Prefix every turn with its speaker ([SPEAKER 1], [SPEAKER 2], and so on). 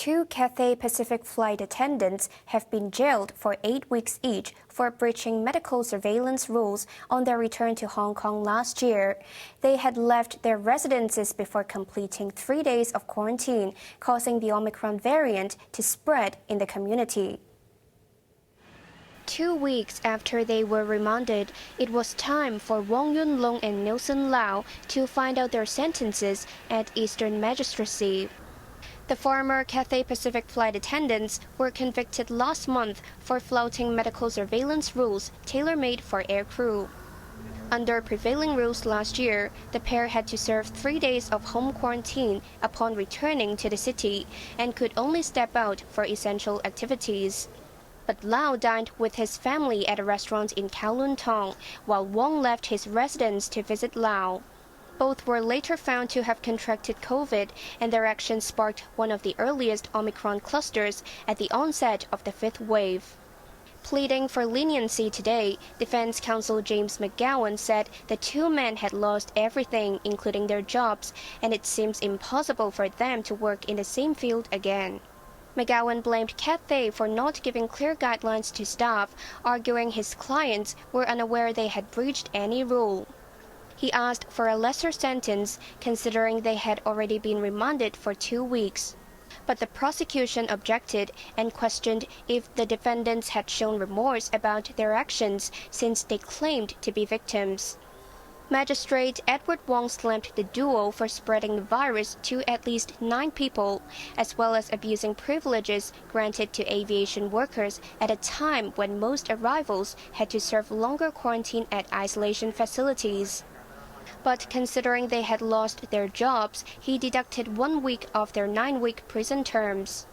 [SPEAKER 1] Two Cathay Pacific flight attendants have been jailed for 8 weeks each for breaching medical surveillance rules on their return to Hong Kong last year. They had left their residences before completing 3 days of quarantine, causing the Omicron variant to spread in the community. 2 weeks after they were remanded, it was time for Wong Yun Long and Nelson Lau to find out their sentences at Eastern Magistracy. The former Cathay Pacific flight attendants were convicted last month for flouting medical surveillance rules tailor-made for aircrew. Under prevailing rules last year, the pair had to serve 3 days of home quarantine upon returning to the city and could only step out for essential activities. But Lau dined with his family at a restaurant in Kowloon Tong, while Wong left his residence to visit Lau. Both were later found to have contracted COVID, and their actions sparked one of the earliest Omicron clusters at the onset of the fifth wave. Pleading for leniency today, defense counsel James McGowan said the two men had lost everything, including their jobs, and it seems impossible for them to work in the same field again. McGowan blamed Cathay for not giving clear guidelines to staff, arguing his clients were unaware they had breached any rule. He asked for a lesser sentence, considering they had already been remanded for 2 weeks. But the prosecution objected and questioned if the defendants had shown remorse about their actions since they claimed to be victims. Magistrate Edward Wong slammed the duo for spreading the virus to at least 9 people, as well as abusing privileges granted to aviation workers at a time when most arrivals had to serve longer quarantine at isolation facilities. But considering they had lost their jobs, he deducted 1 week of their 9-week prison terms.